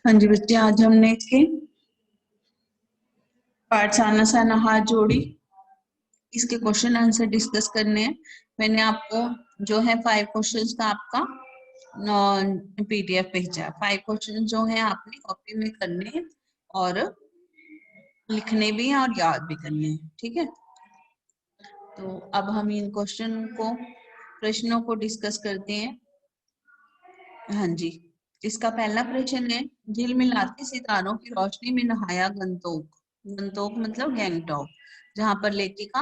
हाँ जी बच्चे, आज हमने इसके पाठशाला से हाथ जोड़ी इसके क्वेश्चन आंसर डिस्कस करने हैं। मैंने आपको जो है 5 क्वेश्चंस का आपका पीडीएफ भेजा। 5 क्वेश्चन जो है आपने कॉपी में करने हैं और लिखने भी हैं और याद भी करने हैं, ठीक है। तो अब हम इन प्रश्नों को डिस्कस करते हैं। हाँ जी, इसका पहला प्रश्न है, झिलमिलाते सितारों की रोशनी में नहाया गंतोक। गंतोक मतलब गैंगटॉक, जहां पर लेखिका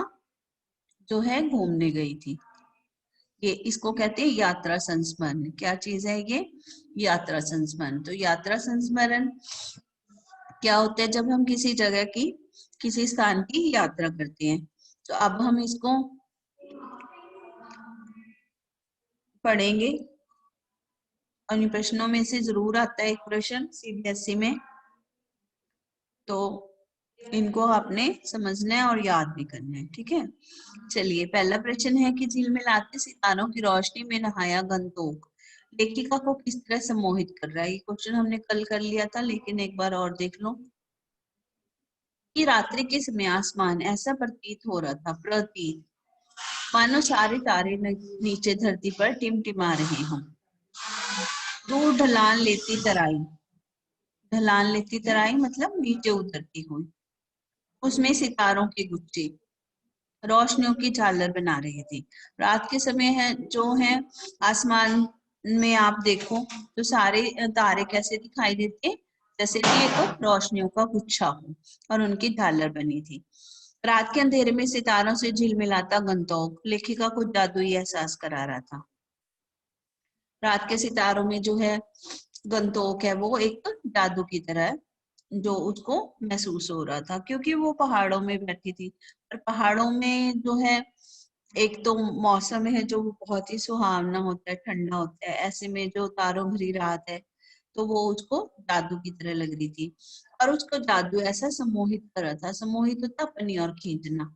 जो है घूमने गई थी। ये इसको कहते हैं यात्रा संस्मरण। क्या चीज है ये? यात्रा संस्मरण। तो यात्रा संस्मरण क्या होता है? जब हम किसी जगह की, किसी स्थान की यात्रा करते हैं। तो अब हम इसको पढ़ेंगे और इन प्रश्नों में से जरूर आता है एक प्रश्न सीबीएसई में, तो इनको आपने समझना है और याद भी करना है, ठीक है। चलिए, पहला प्रश्न है कि झिलमिलाते सितारों की रोशनी में नहाया गंतोक लेखिका को किस तरह सम्मोहित कर रहा है। ये क्वेश्चन हमने कल कर लिया था, लेकिन एक बार और देख लो कि रात्रि के समय आसमान ऐसा प्रतीत हो रहा था, प्रतीत मानो सारे तारे नीचे धरती पर टिमटिमा रहे हों। दूर ढलान लेती तराई मतलब नीचे उतरती हुई, उसमें सितारों के गुच्छे रोशनियों की झालर बना रही थी। रात के समय है जो है आसमान में आप देखो तो सारे तारे कैसे दिखाई देते, जैसे कि एक रोशनियों का गुच्छा हो और उनकी झालर बनी थी। रात के अंधेरे में सितारों से झिलमिलाता गंतोक लेखिका को जादुई एहसास करा रहा था। रात के सितारों में जो है गंतोक है वो एक जादू की तरह है, जो उसको महसूस हो रहा था, क्योंकि वो पहाड़ों में बैठी थी। और पहाड़ों में जो है एक तो मौसम है जो बहुत ही सुहावना होता है, ठंडा होता है। ऐसे में जो तारों भरी रात है, तो वो उसको जादू की तरह लग रही थी। और उसको जादू ऐसा सम्मोहित कर रहा था, सम्मोहित होता अपनी ओर खींचना,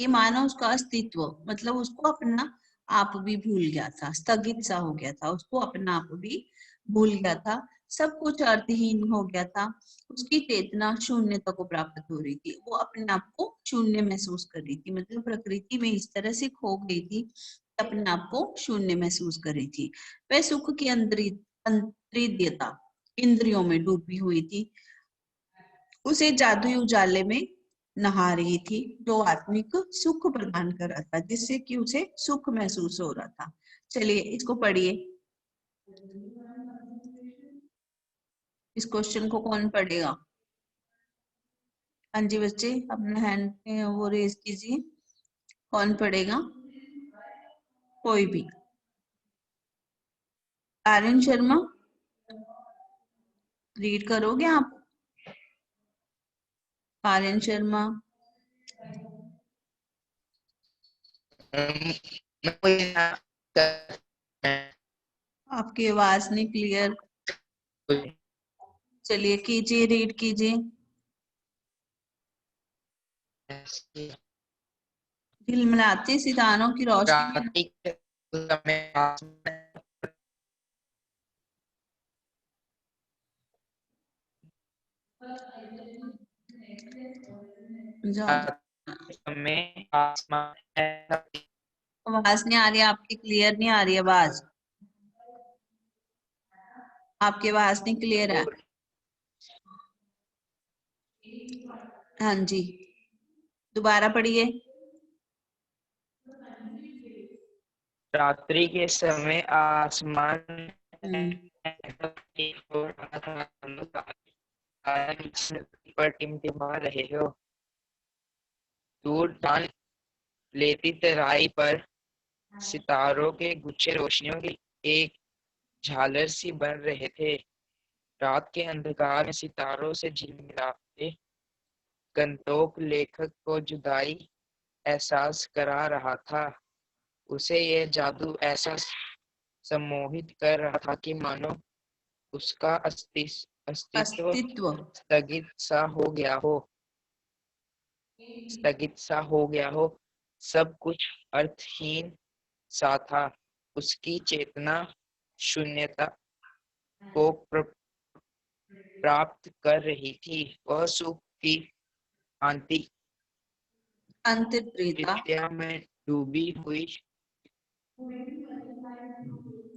कि मानो उसका अस्तित्व मतलब उसको अपना आप भी भूल गया था, स्थगित सा हो गया था, उसको अपना आप भी भूल गया था, सब कुछ अर्थहीन हो गया था। उसकी चेतना शून्यता को प्राप्त हो रही थी, वो अपने आप को शून्य महसूस कर रही थी, मतलब प्रकृति में इस तरह से खो गई थी, अपने आप को शून्य महसूस कर रही थी। वह सुख की अंतरियता इंद्रियों में डूबी हुई थी, उसे जादुई उजाले में नहा रही थी, जो आत्मिक सुख प्रदान कर रहा था, जिससे कि उसे सुख महसूस हो रहा था। चलिए इसको पढ़िए। इस क्वेश्चन को कौन पढ़ेगा? हाँ जी बच्चे, अपना हैंड वो रेज कीजिए। कौन पढ़ेगा? कोई भी। आर्यन शर्मा, रीड करोगे आप? आर्यन शर्मा, आपकी आवाज नहीं क्लियर। चलिए कीजिए, रीड कीजिए। झिलमिलाते सितारों की रोशनी में आसमान आवाज नहीं आ रही आपकी, क्लियर नहीं आ रही आवाज आपकी, आवाज नहीं क्लियर है। हाँ जी, दोबारा पढ़िए। रात्रि के समय आसमान पर टिमटिमा रहे हो। दूर ढाल लेती तराई पर सितारों के गुच्छे रोशनियों की एक झालर सी बन रहे थे। रात के अंधकार में सितारों से झिलमिलाते गंतोक लेखक को जुदाई एहसास करा रहा था। उसे यह जादू ऐसा सम्मोहित कर रहा था कि मानो उसका अस्तित्व स्थगित सा हो गया हो। सब कुछ अर्थहीन सा था, उसकी चेतना शून्यता को प्राप्त कर रही थी। वह सुख की अंतर्प्रेता अंतर्प्रियता में डूबी हुई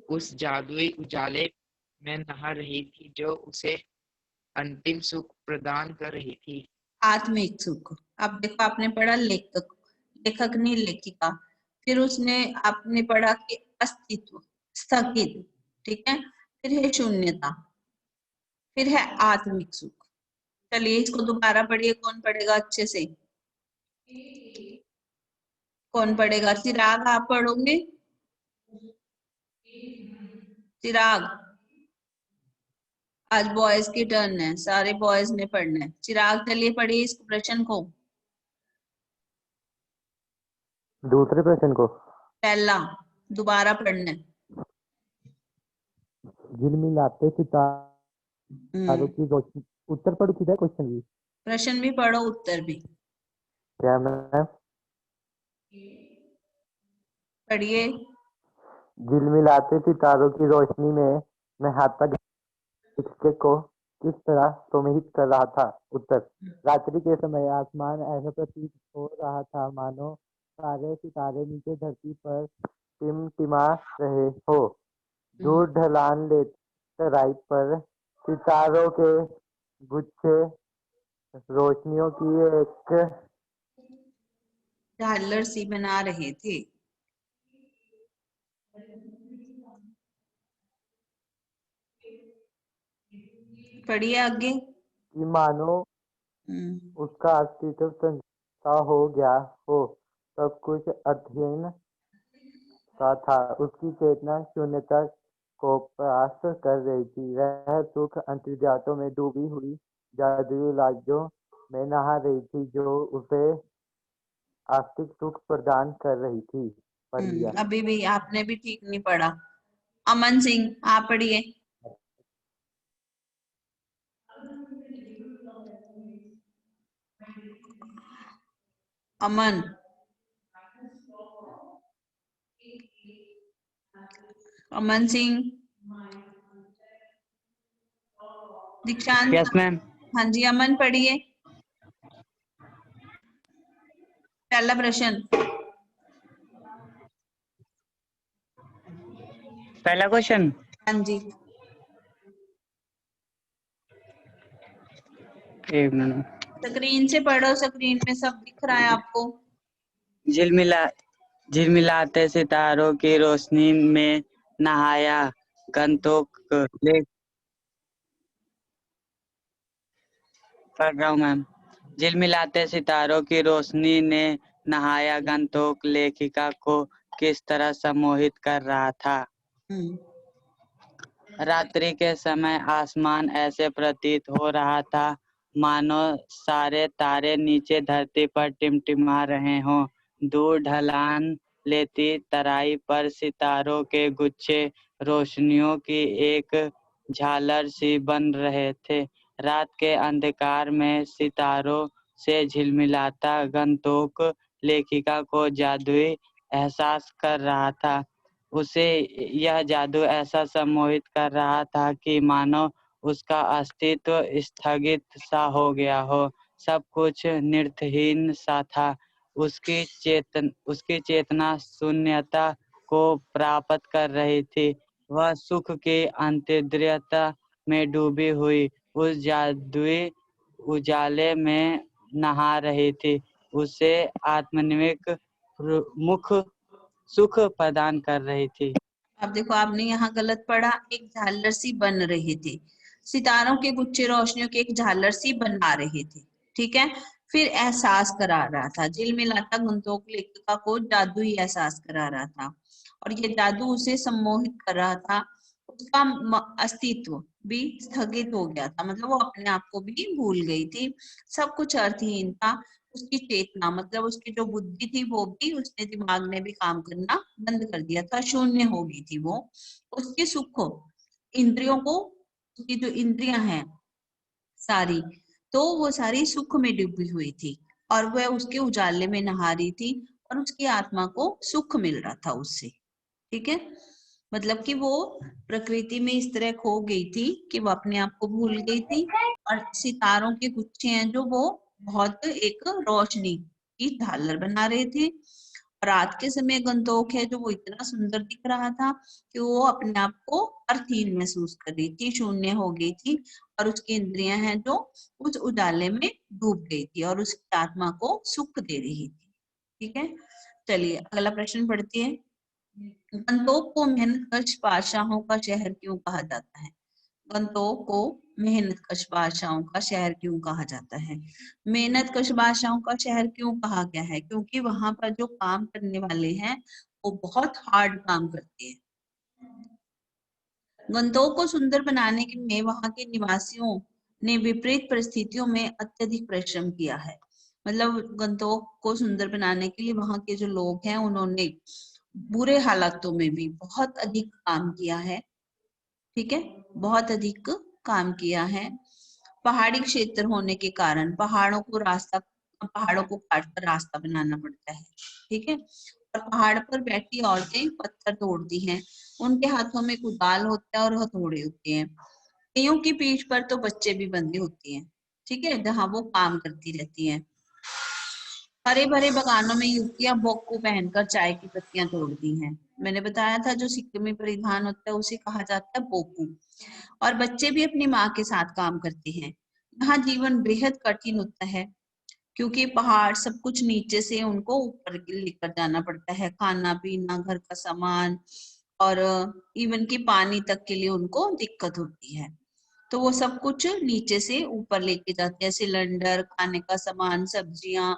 उस जादुई उजाले में नहा रही थी जो उसे अंतिम सुख प्रदान कर रही थी। आत्मिक सुख। अब देखो, आपने पढ़ा लेखक, लेखक नहीं लेखिका। फिर उसने आपने पढ़ा कि अस्तित्व, स्थगित, ठीक है। फिर है शून्यता, फिर है आत्मिक सुख। चलिए इसको दोबारा पढ़िए, कौन पढ़ेगा अच्छे से? कौन पढ़ेगा? चिराग आप पढ़ोगे? चिराग, आज बॉयज की टर्न है, सारे बॉयज ने पढ़ना है। चिराग चलिए पढ़िए इस प्रश्न को। दूसरे प्रश्न को पहला दोबारा पढ़ना है। झिलमिलाते सितारों की रोशनी। उत्तर पढ़ चुका है, क्वेश्चन भी? प्रश्न भी पढ़ो, उत्तर भी क्या मैम? पढ़िए। झिलमिलाते सितारों की रोशनी में नहाता शिक्षक को किस तरह सम्मोहित कर रहा था? उत्तर, रात्रि के समय आसमान ऐसा प्रतीत हो रहा था मानो सारे सितारे नीचे धरती पर टिमटिमा रहे हो। दूर ढलान ले तराई पर सितारों के गुच्छे रोशनियों की एक झालर सी बना रहे थे। पढ़िए आगे। की मानो उसका अस्तित्व संता हो गया हो, सब कुछ अध्ययन सा था। उसकी चेतना शून्यता को प्रयास कर रही थी। वह सुख अंतर्जातों में डूबी हुई जादुई लाजों में नहा रही थी जो उसे आस्तिक सुख प्रदान कर रही थी। पढ़ लिया। अभी भी आपने भी ठीक नहीं पढ़ा। अमन सिंह आप पढ़िए। अमन, अमन सिंह, दीक्षांत। Yes ma'am. हाँ जी अमन पढ़िए पहला प्रश्न। पहला क्वेश्चन। हाँ जी, एक मिनट। स्क्रीन से पढ़ो, स्क्रीन में सब दिख रहा है आपको। झिलमिलाते सितारों की रोशनी में नहाया गंतोक ले पढ़ रहा हूँ मैम। झिलमिलाते सितारों की रोशनी ने नहाया गंतोक लेखिका को किस तरह सम्मोहित कर रहा था? रात्रि के समय आसमान ऐसे प्रतीत हो रहा था मानो सारे तारे नीचे धरती पर टिमटिमा रहे हों। दूर ढलान लेती तराई पर सितारों के गुच्छे रोशनियों की एक झालर सी बन रहे थे। रात के अंधकार में सितारों से झिलमिलाता गंतोक लेखिका को जादुई एहसास कर रहा था। उसे यह जादू ऐसा सम्मोहित कर रहा था कि मानो उसका अस्तित्व स्थगित सा हो गया हो, सब कुछ निर्थहीन सा था। उसकी चेतना शून्यता को प्राप्त कर रही थी। वह सुख की अंतर्दृढ़ता में डूबी हुई उस जादुई उजाले में नहा रही थी। उसे आत्मनिक मुख सुख प्रदान कर रही थी। अब देखो आपने यहाँ गलत पढ़ा, एक झालर सी बन रही थी। सितारों के गुच्छे रोशनियों की एक झालर सी बना रहे थे, ठीक है। फिर एहसास करा रहा था, झिलमिलाता गंतोक लेखिका को जादुई एहसास करा रहा था और ये जादू उसे सम्मोहित कर रहा था। उसका अस्तित्व भी स्थगित हो गया था, मतलब वो अपने आप को भी भूल गई थी। सब कुछ अर्थहीन था। उसकी चेतना मतलब उसकी जो बुद्धि थी वो भी, उसने दिमाग ने भी काम करना बंद कर दिया था, शून्य हो गई थी वो। उसके सुख इंद्रियों को, उसकी जो इंद्रियां हैं सारी, तो वो सारी सुख में डूबी हुई थी और वह उसके उजाले में नहा रही थी और उसकी आत्मा को सुख मिल रहा था उससे, ठीक है। मतलब कि वो प्रकृति में इस तरह खो गई थी कि वो अपने आप को भूल गई थी। और सितारों के गुच्छे हैं जो वो बहुत एक रोशनी की झालर बना रहे थे। रात के समय गंतोक है जो वो इतना सुंदर दिख रहा था कि वो अपने आप को अर्थहीन महसूस कर रही थी, शून्य हो गई थी, और उसकी इंद्रियां हैं जो उस उजाले में डूब गई थी और उसकी आत्मा को सुख दे रही थी। ठीक है, चलिए अगला प्रश्न पढ़ती है। गंतोक को मेहनतकश बादशाहों का शहर क्यों कहा जाता है? गंतोक को मेहनतकश बादशाहों का शहर क्यों कहा जाता है? मेहनतकश बादशाहों का शहर क्यों कहा गया है? क्योंकि वहां पर जो काम करने वाले हैं वो बहुत हार्ड काम करते हैं। गंतोक को सुंदर बनाने में वहां के निवासियों ने विपरीत परिस्थितियों में अत्यधिक परिश्रम किया है। मतलब गंतोक को सुंदर बनाने के लिए वहां के जो लोग हैं उन्होंने बुरे हालातों में भी बहुत अधिक काम किया है। ठीक है, बहुत अधिक काम किया है। पहाड़ी क्षेत्र होने के कारण पहाड़ों को काट कर रास्ता बनाना पड़ता है। ठीक है, और पहाड़ पर बैठी औरतें पत्थर तोड़ती हैं। उनके हाथों में कुदाल होता है और हथौड़े होते हैं। कईयों की पीठ पर तो बच्चे भी बंधे होते हैं। ठीक है, जहाँ वो काम करती रहती हैं। हरे भरे बगानों में युवतियां बोक्कू पहनकर चाय की पत्तियां तोड़ती हैं। मैंने बताया था जो सिक्किमी परिधान होता है उसे कहा जाता है बोक्कू। और बच्चे भी अपनी माँ के साथ काम करते हैं। यहाँ जीवन बेहद कठिन होता है क्योंकि पहाड़ सब कुछ नीचे से उनको ऊपर लेकर जाना पड़ता है। खाना पीना, घर का सामान और इवन की पानी तक के लिए उनको दिक्कत होती है। तो वो सब कुछ नीचे से ऊपर लेके जाते हैं। सिलेंडर, खाने का सामान, सब्जियां,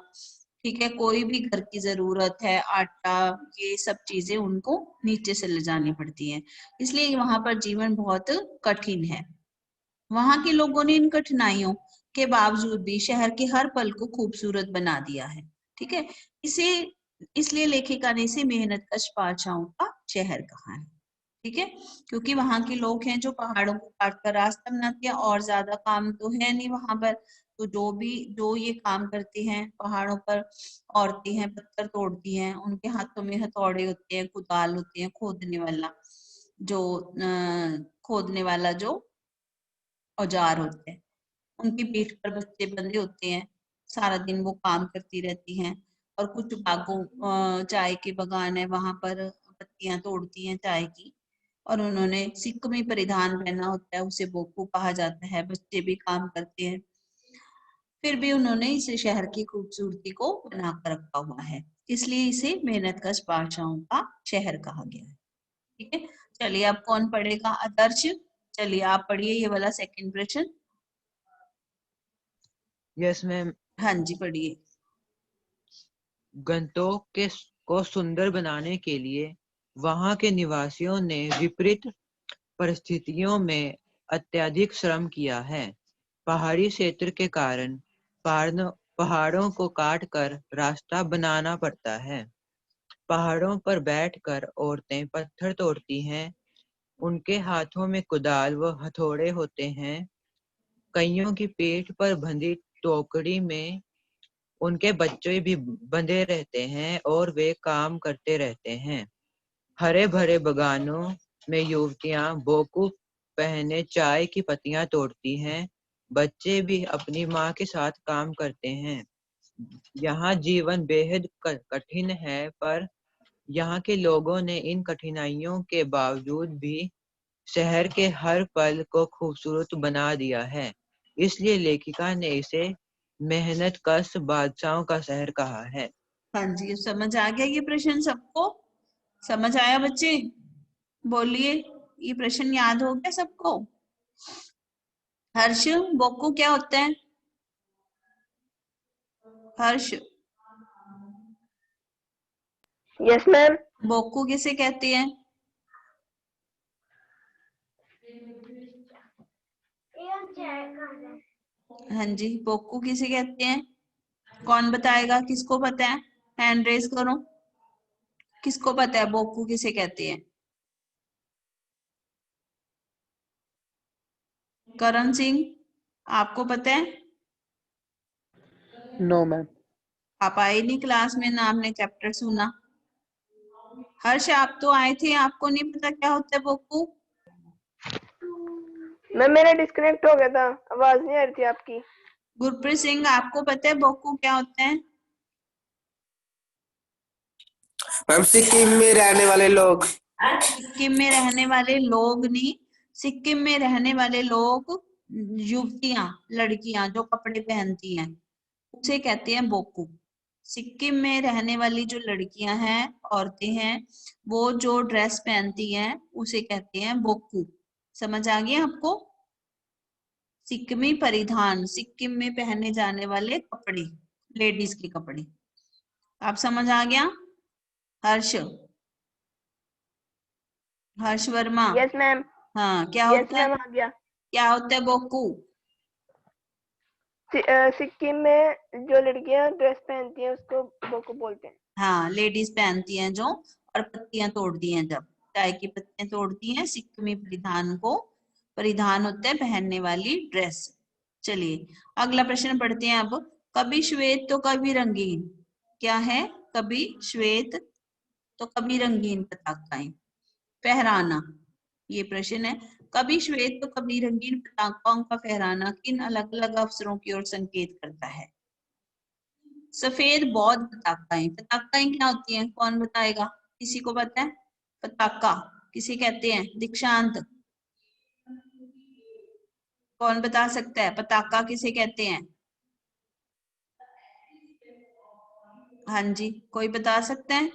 ठीक है, कोई भी घर की जरूरत है, आटा, ये सब चीजें उनको नीचे से ले जानी पड़ती हैं। इसलिए वहां पर जीवन बहुत कठिन है। वहां के लोगों ने इन कठिनाइयों के बावजूद भी शहर के हर पल को खूबसूरत बना दिया है। ठीक है, इसे इसलिए लेखिका ने इसे मेहनतकश बादशाहों का शहर कहा है। ठीक है, क्योंकि वहां के लोग हैं जो पहाड़ों को काट कर रास्ता बनाते हैं और ज्यादा काम तो है नहीं वहां पर। तो जो ये काम करते हैं पहाड़ों पर, औरतें हैं पत्थर तोड़ती हैं, उनके हाथों में हथौड़े होते हैं, कुदाल होते हैं, खोदने वाला जो औजार होते हैं, उनकी पीठ पर बच्चे बंधे होते हैं। सारा दिन वो काम करती रहती हैं। और कुछ चाय के बगान है, वहां पर पत्तियां तोड़ती हैं चाय की। और उन्होंने सिक्किमी परिधान पहना होता है, उसे बोकू कहा जाता है। बच्चे भी काम करते हैं, फिर भी उन्होंने इस शहर की खूबसूरती को बना कर रखा हुआ है, इसलिए इसे मेहनतकश बादशाहों का शहर कहा गया है। ठीक है, चलिए अब कौन पढ़ेगा? आदर्श, चलिए आप पढ़िए ये वाला सेकंड प्रश्न। Yes ma'am. हाँ जी, पढ़िए। गंतोक को सुंदर बनाने के लिए वहां के निवासियों ने विपरीत परिस्थितियों में अत्यधिक श्रम किया है। पहाड़ी क्षेत्र के कारण पहाड़ों को काट कर रास्ता बनाना पड़ता है। पहाड़ों पर बैठकर औरतें पत्थर तोड़ती हैं। उनके हाथों में कुदाल व हथौड़े होते हैं। कईयों की पीठ पर बंधी टोकरी में उनके बच्चे भी बंधे रहते हैं और वे काम करते रहते हैं। हरे भरे बगानों में युवतियां बोकू पहने चाय की पत्तियां तोड़ती हैं। बच्चे भी अपनी माँ के साथ काम करते हैं। यहाँ जीवन बेहद कठिन है, पर यहाँ के लोगों ने इन कठिनाइयों के बावजूद भी शहर के हर पल को खूबसूरत बना दिया है। इसलिए लेखिका ने इसे मेहनतकश बादशाहों का शहर कहा है। हाँ जी, समझ आ गया ये प्रश्न सबको? समझ आया बच्चे? बोलिए, ये प्रश्न याद हो गया सबको? हर्ष, बोकू क्या होता है? हर्ष, यस मैम। बोकू किसे कहते हैं? हाँ जी, बोकू किसे कहते हैं? कौन बताएगा? किसको पता है? हैंड रेज करो। किसको पता है बोकू किसे कहते हैं? करण सिंह, आपको पता है? No ma'am. आप आए नहीं क्लास में, ना आपने चैप्टर सुना। हर्ष आप तो आए थे, आपको नहीं पता क्या होता है बोकू? मैम मेरा डिस्कनेक्ट हो गया था, आवाज नहीं आ रही थी आपकी। गुरप्रीत सिंह आपको पता है बोकू क्या होता है? मैम सिक्किम में रहने वाले लोग। सिक्किम में रहने वाले लोग नहीं, सिक्किम में रहने वाले लोग, युवतियां, लड़कियां जो कपड़े पहनती हैं उसे कहते हैं बोकू। सिक्किम में रहने वाली जो लड़कियां हैं, औरतें हैं, वो जो ड्रेस पहनती हैं उसे कहते हैं बोकू। समझ आ गया आपको? सिक्किमी परिधान, सिक्किम में पहने जाने वाले कपड़े, लेडीज के कपड़े। आप समझ आ गया? हर्ष, हर्ष वर्मा। Yes ma'am. हाँ, क्या यस होता है? मैम आ गया। क्या होता है बोकू? सिक्किम में जो लड़कियां ड्रेस पहनती हैं उसको बोको बोलते हैं। हाँ, लेडीज पहनती हैं जो, और पत्तियां तोड़ती हैं जब, चाय की पत्तियां तोड़ती हैं, सिक्किमी परिधान को, परिधान होता है पहनने वाली ड्रेस। चलिए अगला प्रश्न पढ़ते हैं अब। कभी श्वेत तो कभी रंगीन, क्या है? कभी श्वेत तो कभी रंगीन पताकाएं फहराना, ये प्रश्न है। कभी श्वेत तो कभी रंगीन पताकाओं का फहराना किन अलग अलग अवसरों की ओर संकेत करता है? सफेद बौद्ध पताकाएं, पताकाएं क्या होती हैं? कौन बताएगा? किसी को पता है? पताका किसे कहते हैं? दीक्षांत, कौन बता सकता है पताका किसे कहते हैं? हाँ जी, कोई बता सकते हैं?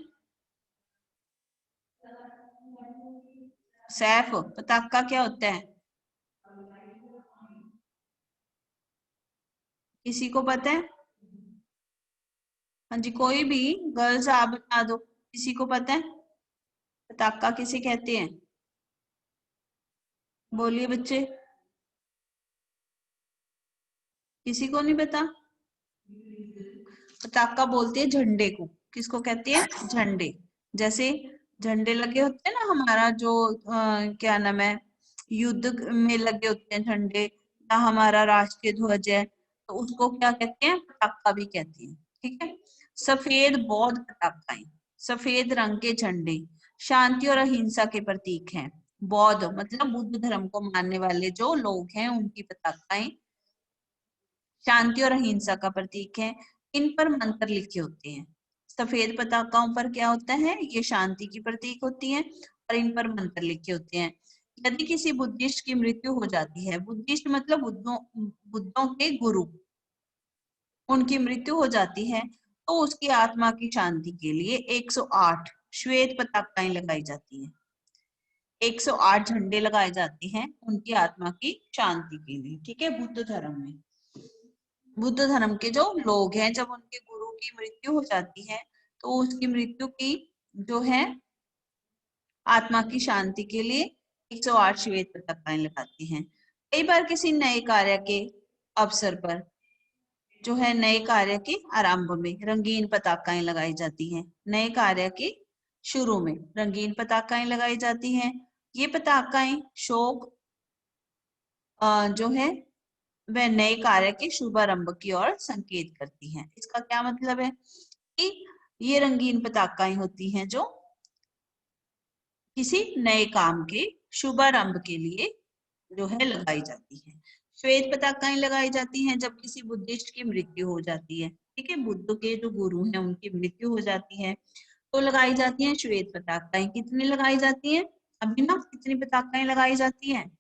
सैफ, पताका क्या होता है? किसी को पता है? हाँ जी, कोई भी, गर्ल्स आप बता दो, किसी को पता है पताका किसे कहते हैं? बोलिए बच्चे, किसी को नहीं पता? पताका बोलते हैं झंडे को। किसको कहते हैं? झंडे। जैसे झंडे लगे होते हैं ना, हमारा जो क्या नाम है, युद्ध में लगे होते हैं झंडे, या हमारा राष्ट्रीय ध्वज है, तो उसको क्या कहते हैं? पताका भी कहते हैं। ठीक है। सफेद बौद्ध पताकाएं, सफेद रंग के झंडे शांति और अहिंसा के प्रतीक हैं। बौद्ध मतलब बुद्ध धर्म को मानने वाले जो लोग हैं उनकी पताकाएं शांति और अहिंसा का प्रतीक है। इन पर मंत्र लिखे होते हैं। सफेद पताकाओं पर क्या होता है? ये शांति की प्रतीक होती है, और इन पर मंत्र लिखे होते हैं। यदि किसी बुद्धिस्ट की मृत्यु हो जाती है, बुद्धिस्ट मतलब बुद्धों के गुरु, उनकी मृत्यु हो जाती है, तो उसकी आत्मा की शांति के लिए 108 श्वेत पताकाएं लगाई जाती हैं। 108 झंडे लगाए जाते हैं उनकी आत्मा की शांति के लिए। ठीक है। बुद्ध धर्म में, बुद्ध धर्म के जो लोग हैं, जब उनके गुरु की मृत्यु हो जाती है, तो उसकी मृत्यु की जो है आत्मा की शांति के लिए 108 श्वेत पताकाएं लगाते हैं। कई बार किसी नए कार्य के अवसर पर जो है, नए कार्य के आरंभ में रंगीन पताकाएं लगाई जाती हैं। नए कार्य के शुरू में रंगीन पताकाएं लगाई जाती हैं। ये पताकाएं शोक जो है वह नए कार्य के शुभारंभ की ओर संकेत करती हैं। इसका क्या मतलब है? कि ये रंगीन पताकाएं होती हैं जो किसी नए काम के शुभारंभ के लिए जो है लगाई जाती है। श्वेत पताकाएं लगाई जाती हैं जब किसी बुद्धिस्ट की मृत्यु हो जाती है। ठीक है। बुद्ध के जो गुरु हैं उनकी मृत्यु हो जाती है, तो लगाई जाती हैं श्वेत पताकाएं। कितनी लगाई जाती हैं? अभी ना, कितनी पताकाएं लगाई जाती हैं?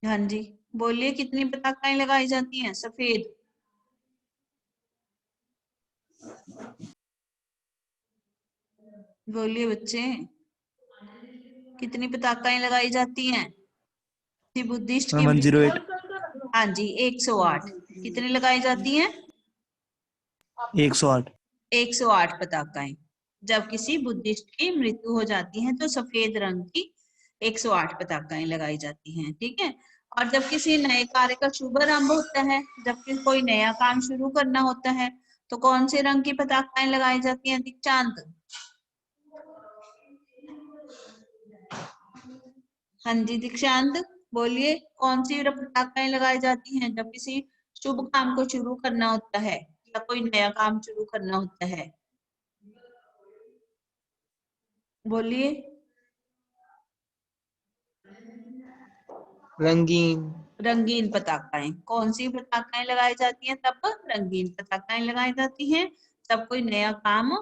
हाँ जी, बोलिए, कितनी पताकाएं लगाई जाती हैं? सफेद। बोलिए बच्चे, कितनी पताकाएं लगाई जाती हैं बुद्धिस्ट की? 108। हाँ जी, 108। कितनी लगाई जाती हैं? 108। 108 पताकाएं। जब किसी बुद्धिस्ट की मृत्यु हो जाती है तो सफेद रंग की 108 पताकाएं लगाई जाती हैं। ठीक है। और जब किसी नए कार्य का शुभारंभ होता है, जब कोई नया काम शुरू करना होता है, तो कौन से रंग की पताकाएं लगाई जाती हैं? दीक्षांत। हाँ जी दीक्षांत, बोलिए, कौन सी पताकाएं लगाई जाती हैं जब किसी शुभ काम को शुरू करना होता है? या कोई नया काम शुरू करना होता है? बोलिए। रंगीन पताकाएं। कौन सी पताकाएं लगाई जाती हैं? तब रंगीन पताकाएं लगाई जाती हैं। तब कोई नया काम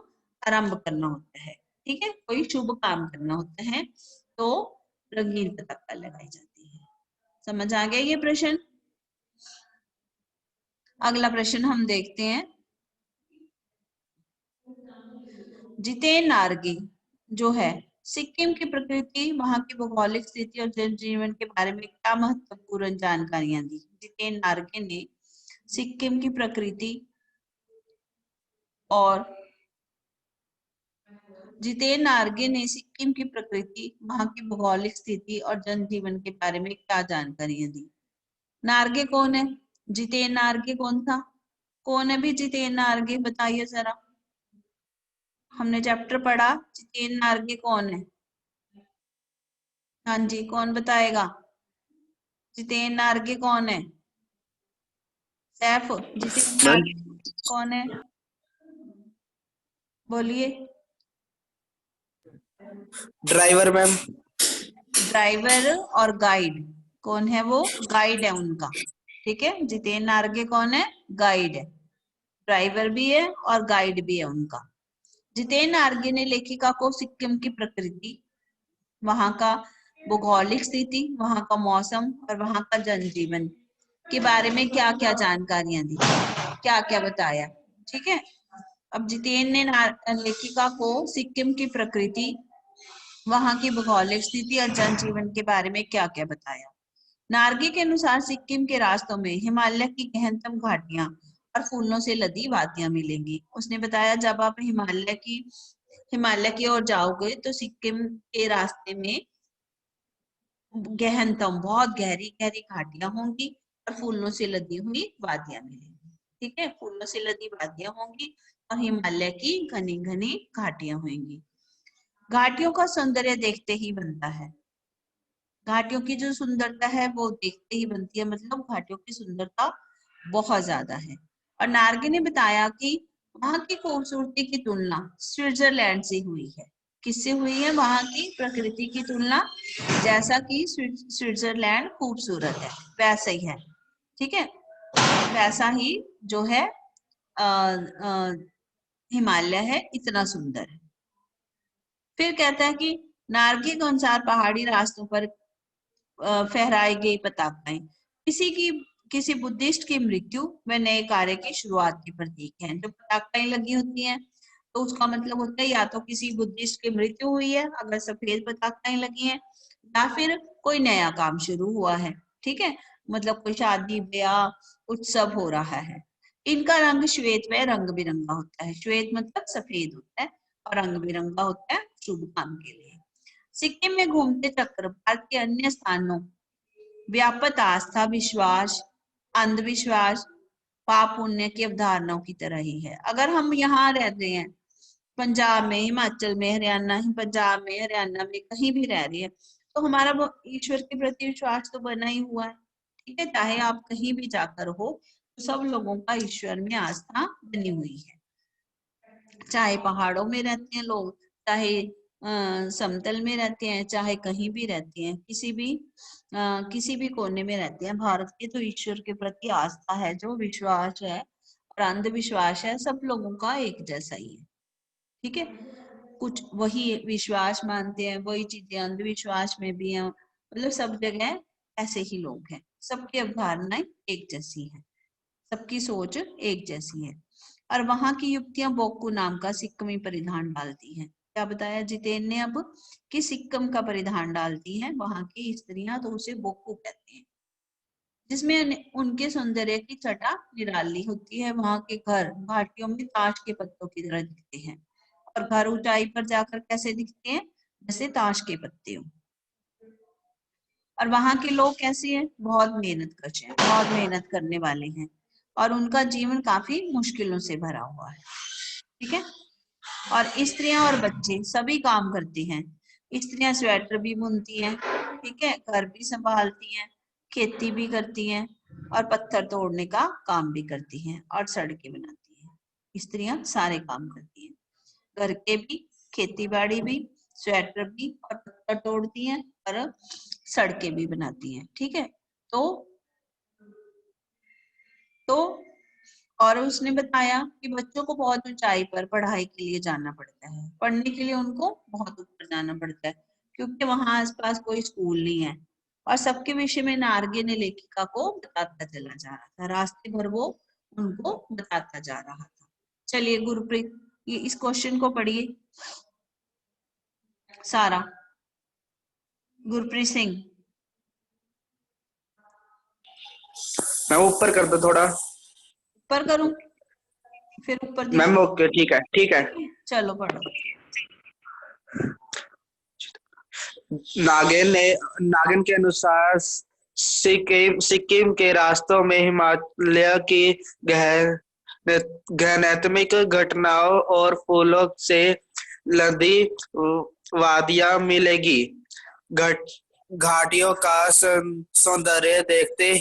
आरंभ करना होता है, ठीक है, कोई शुभ काम करना होता है तो रंगीन पताका लगाई जाती है। समझ आ गया ये प्रश्न? अगला प्रश्न हम देखते हैं। जितेन नारगी जो है, सिक्किम की प्रकृति, वहां की भौगोलिक स्थिति और जनजीवन के बारे में क्या महत्वपूर्ण जानकारियां दी? जितेन नारगे ने सिक्किम की प्रकृति और जितेन नारगे ने सिक्किम की प्रकृति, वहां की भौगोलिक स्थिति और जनजीवन के बारे में क्या जानकारियां दी? नारगे कौन है? जितेन नारगे कौन था? कौन है भी जितेन नारगे? बताइए जरा, हमने चैप्टर पढ़ा, जितेन नारगे कौन है? हाँ जी, कौन बताएगा? जितेन नारगे कौन है? सैफ, जितेन नारगे कौन है? बोलिए। Driver ma'am. ड्राइवर और गाइड। कौन है वो? गाइड है उनका, ठीक है। जितेन नारगे कौन है? गाइड है, ड्राइवर भी है और गाइड भी है उनका। जितेन नारगे ने लेखिका को सिक्किम की प्रकृति, वहां का भौगोलिक स्थिति, वहां का मौसम और वहां का जनजीवन के बारे में क्या क्या जानकारियां दी, क्या क्या बताया, ठीक है। अब जितेन ने लेखिका को सिक्किम की प्रकृति, वहां की भौगोलिक स्थिति और जनजीवन के बारे में क्या क्या बताया। नारगे के अनुसार सिक्किम के रास्तों में हिमालय की गहनतम घाटियां और फूलों से लदी वादियां मिलेंगी। उसने बताया जब आप हिमालय की ओर जाओगे तो सिक्किम के रास्ते में गहनतम, बहुत गहरी गहरी घाटियां होंगी और फूलों से लदी हुई वादियां मिलेंगी, ठीक है। फूलों से लदी वादियां होंगी और हिमालय की घनी घनी घाटियां होंगी। घाटियों का सौंदर्य देखते ही बनता है। घाटियों की जो सुंदरता है वो देखते ही बनती है, मतलब घाटियों की सुंदरता बहुत ज्यादा है। और नारगे ने बताया कि वहां की खूबसूरती की तुलना स्विट्जरलैंड से हुई है। किससे हुई है? वहां की प्रकृति की तुलना, जैसा कि स्विट्जरलैंड खूबसूरत है वैसा ही है, ठीक है, वैसा ही जो है हिमालय है, इतना सुंदर है। फिर कहता है कि नारगे के अनुसार पहाड़ी रास्तों पर फहराई गई पताकाएं किसी बुद्धिस्ट की मृत्यु व नए कार्य की शुरुआत की प्रतीक है। जो पताकाएं लगी होती हैं तो उसका मतलब होता है या तो किसी बुद्धिस्ट की मृत्यु हुई है अगर सफेद पताकाएं लगी हैं, या फिर कोई नया काम शुरू हुआ है, ठीक है, मतलब कोई शादी ब्याह उत्सव हो रहा है। इनका रंग श्वेत व रंग बिरंगा होता है। श्वेत मतलब सफेद होता है और रंग बिरंगा होता है शुभ काम के लिए। सिक्किम में घूमते चक्र भारत के अन्य स्थानों व्यापक आस्था, विश्वास, अंधविश्वास, पाप पुण्य की अवधारणाओं की तरह ही है। अगर हम यहाँ रहते हैं पंजाब में, हिमाचल में, हरियाणा, पंजाब में, हरियाणा में कहीं भी रह रही है तो हमारा वो ईश्वर के प्रति विश्वास तो बना ही हुआ है, ठीक है। चाहे आप कहीं भी जाकर हो तो सब लोगों का ईश्वर में आस्था बनी हुई है। चाहे पहाड़ों में रहते हैं लोग, चाहे समतल में रहते हैं, चाहे कहीं भी रहते हैं, किसी भी कोने में रहते हैं भारत के, तो ईश्वर के प्रति आस्था है, जो विश्वास है और अंधविश्वास है, सब लोगों का एक जैसा ही है, ठीक है। कुछ वही विश्वास मानते हैं, वही चीजें अंधविश्वास में भी है, मतलब सब जगह ऐसे ही लोग हैं, सबकी अवधारणाएं एक जैसी है, सबकी सोच एक जैसी है। और वहां की युवतियां बोक्कू नाम का सिक्किमी परिधान डालती हैं। क्या बताया जितेन ने अब कि सिक्किम का परिधान डालती हैं वहां की स्त्रियां, तो उसे बोक्कू कहते हैं, जिसमें उनके सौंदर्य की छटा निराली होती है। वहां के घर घाटियों में ताश के पत्तों की तरह दिखते हैं और घर ऊंचाई पर जाकर कैसे दिखते हैं? जैसे ताश के पत्ते हो। और वहां के लोग कैसे हैं? बहुत मेहनतकश हैं, बहुत मेहनत करने वाले हैं और उनका जीवन काफी मुश्किलों से भरा हुआ है, ठीक है। और स्त्रियां और बच्चे सभी काम करते हैं। स्त्रियां स्वेटर भी बुनती हैं, ठीक है, घर भी संभालती हैं, खेती भी करती हैं और पत्थर तोड़ने का काम भी करती हैं और सड़कें बनाती हैं। स्त्रियां सारे काम करती हैं, घर के भी, खेती बाड़ी भी, स्वेटर भी, और पत्थर तोड़ती हैं और सड़कें भी बनाती हैं। ठीक है, तो और उसने बताया कि बच्चों को बहुत ऊंचाई पर पढ़ाई के लिए जाना पड़ता है, पढ़ने के लिए उनको बहुत ऊपर जाना पड़ता है, क्योंकि वहां आसपास कोई स्कूल नहीं है। और सबके विषय में नार्गे ने लेखिका को बताता चला जा रहा था, रास्ते भर वो उनको बताता जा रहा था। चलिए गुरप्रीत, ये इस क्वेश्चन को पढ़िए। सारा, गुरप्रीत सिंह। मैं ऊपर कर दो थोड़ा। ऊपर करूं? फिर ऊपर मैम दिखा। ओके, ठीक है ठीक है। चलो पढ़ो। नागिन के अनुसार सिक्किम के रास्तों में हिमालय की गहनतमिक घटनाओं और फूलों से लदी वादियां मिलेगी। घाटियों का सौंदर्य देखते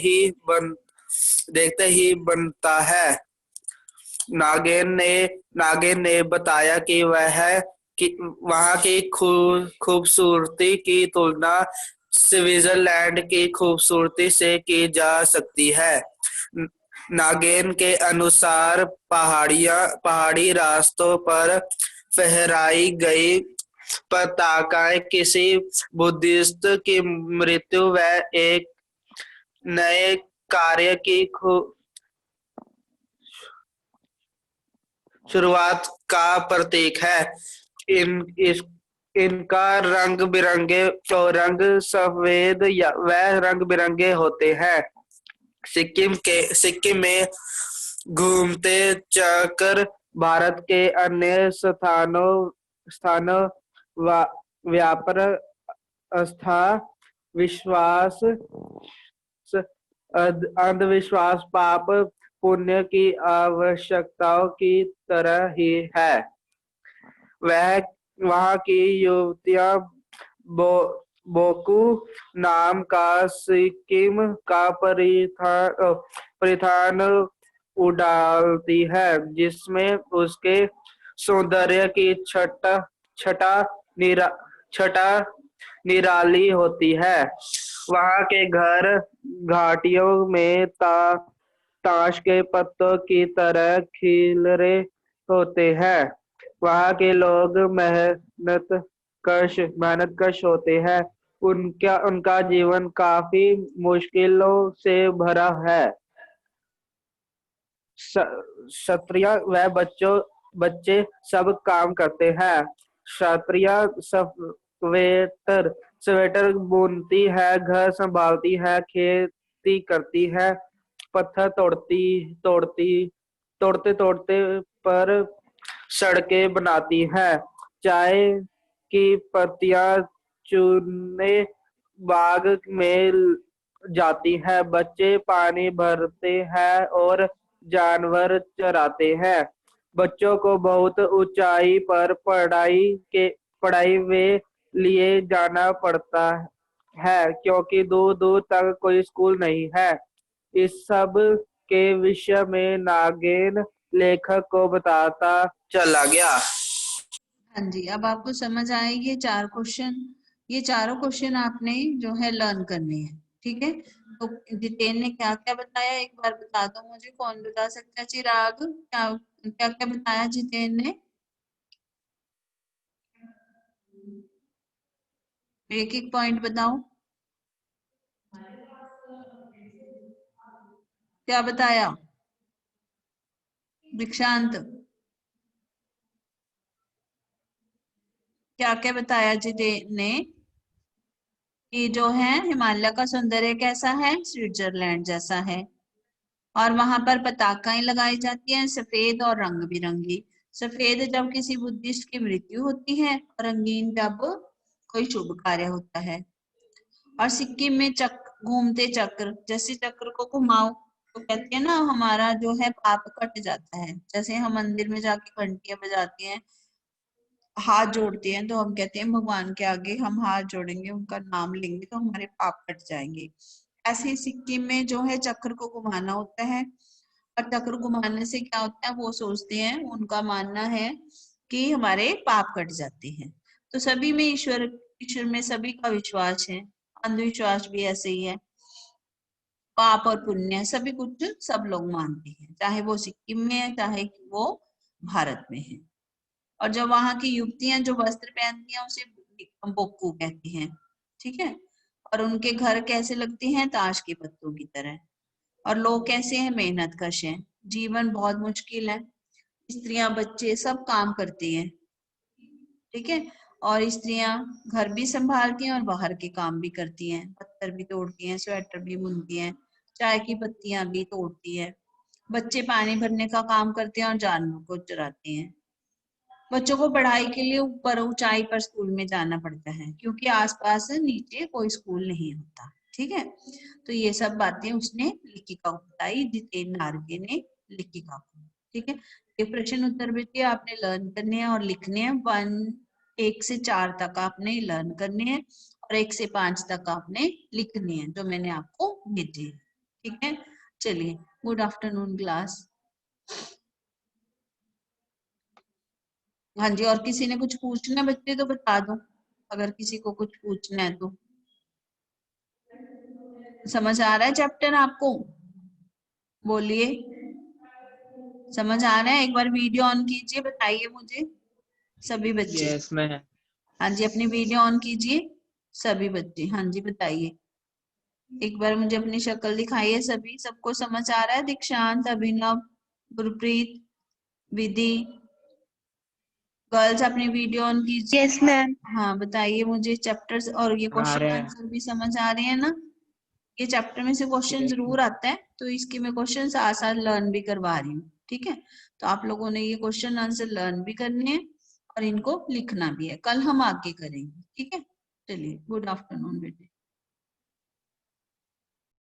ही बनता है। नागिन ने बताया कि वहां की खूबसूरती की तुलना स्विट्जरलैंड की खूबसूरती से की जा सकती है। नागिन के अनुसार पहाड़ी रास्तों पर फहराई गई पताकाएं किसी बुद्धिस्ट की मृत्यु व एक नए कार्य की शुरुआत का प्रतीक है। इनका रंग बिरंगे होते हैं। सिक्किम में घूमते चक्र भारत के अन्य स्थानों व्यापार आस्था विश्वास अंधविश्वास पाप पुण्य की आवश्यकताओं की तरह ही है। वहां की युवतियां बोकू नाम का सिक्किम का परिधान उड़ालती है, जिसमें उसके सौंदर्य की छटा निराली होती है। वहां के घर घाटियों में ताश के पत्तों की तरह खिलरे होते हैं। वहां के लोग मेहनतकश होते हैं। उनका जीवन काफी मुश्किलों से भरा है। क्षत्रिय व बच्चे सब काम करते हैं। क्षत्रिय स्वेटर बुनती है, घर संभालती है, खेती करती है, पत्थर तोड़ते पर सड़कें बनाती है, चाय की पत्तियां चुनने बाग में जाती है, बच्चे पानी भरते हैं और जानवर चराते हैं। बच्चों को बहुत ऊंचाई पर पढ़ाई में लिए जाना पड़ता है, क्योंकि दूर दूर तक कोई स्कूल नहीं है। इस सब के विषय में नागिन लेखक को बताता चला गया। हाँ जी, अब आपको समझ आए ये 4 क्वेश्चन। ये चारों क्वेश्चन आपने जो है लर्न करने हैं। ठीक है, तो जितेन ने क्या क्या बताया, एक बार बता दो मुझे, कौन बता सकता है? चिराग, क्या क्या क्या बताया जितेन ने? एक एक पॉइंट बताओ। क्या बताया दीक्षांत? क्या क्या बताया जितेन ने? कि जो है हिमालय का सौंदर्य कैसा है? स्विट्जरलैंड जैसा है। और वहां पर पताकाएं लगाई जाती हैं, सफेद और रंग बिरंगी। सफेद जब किसी बुद्धिस्ट की मृत्यु होती है, और रंगीन जब कोई शुभ कार्य होता है। और सिक्किम में घूमते चक्र, जैसे चक्र को घुमाओ तो कहते हैं ना, हमारा जो है पाप कट जाता है। जैसे हम मंदिर में जाके घंटियां बजाते हैं, हाथ जोड़ते हैं, तो हम कहते हैं भगवान के आगे हम हाथ जोड़ेंगे, उनका नाम लेंगे तो हमारे पाप कट जाएंगे। ऐसे ही सिक्किम में जो है चक्र को घुमाना होता है, और चक्र घुमाने से क्या होता है, वो सोचते हैं, उनका मानना है कि हमारे पाप कट जाते हैं। तो सभी में ईश्वर में सभी का विश्वास है, अंधविश्वास भी ऐसे ही है। पाप और पुण्य सभी कुछ सब लोग मानते हैं, चाहे वो सिक्किम में है चाहे वो भारत में है। और जब वहां की युवतियां जो वस्त्र पहनती हैं उसे बोक्कू कहते हैं, ठीक है। और उनके घर कैसे लगते हैं, ताश के पत्तों की तरह। और लोग कैसे हैं, मेहनतकश हैं। जीवन बहुत मुश्किल है, स्त्रियां बच्चे सब काम करती हैं, ठीक है। और स्त्रियां घर भी संभालती हैं और बाहर के काम भी करती हैं, पत्थर भी तोड़ती हैं, स्वेटर भी बुनती हैं, चाय की पत्तियां भी तोड़ती है। बच्चे पानी भरने का काम करते हैं और जानवरों को चराते हैं। बच्चों को पढ़ाई के लिए ऊपर ऊंचाई पर स्कूल में जाना पड़ता है, क्योंकि आसपास नीचे कोई स्कूल नहीं होता, ठीक है। तो ये सब बातें उसने लेखिका को बताई, जितेंद्र नार्गे ने लेखिका को, ठीक है। ये प्रश्न उत्तर भी आपने लर्न करने हैं और लिखने हैं। 1 से 4 तक आपने लर्न करने हैं और 1 से 5 तक आपने लिखने हैं, जो मैंने आपको भेजे, ठीक है। चलिए, गुड आफ्टरनून क्लास। हाँ जी, और किसी ने कुछ पूछना है बच्चे तो बता दो, अगर किसी को कुछ पूछना है तो। समझ आ रहा है चैप्टर आपको? बोलिए, समझ आ रहा है? एक बार वीडियो ऑन कीजिए, बताइए मुझे सभी बच्चे। Yes ma'am. हाँ जी, अपनी वीडियो ऑन कीजिए सभी बच्चे। हाँ जी, बताइए, एक बार मुझे अपनी शक्ल दिखाइए सभी। सबको समझ आ रहा है? दीक्षांत, अभिनव, गुरप्रीत, विधि, गर्ल्स अपनी वीडियो ऑन कीजिए। Yes ma'am. हाँ, बताइए मुझे चैप्टर्स और ये आ क्वेश्चन रहे हैं। आंसर भी समझ आ रहे हैं ना? ये चैप्टर में से क्वेश्चन जरूर आता है, तो इसके मैं क्वेश्चन साथ साथ लर्न भी करवा रही हूँ, ठीक है। तो आप लोगों ने ये क्वेश्चन आंसर लर्न भी करने हैं और इनको लिखना भी है। कल हम आगे करेंगे, ठीक है। चलिए, गुड आफ्टरनून बेटे।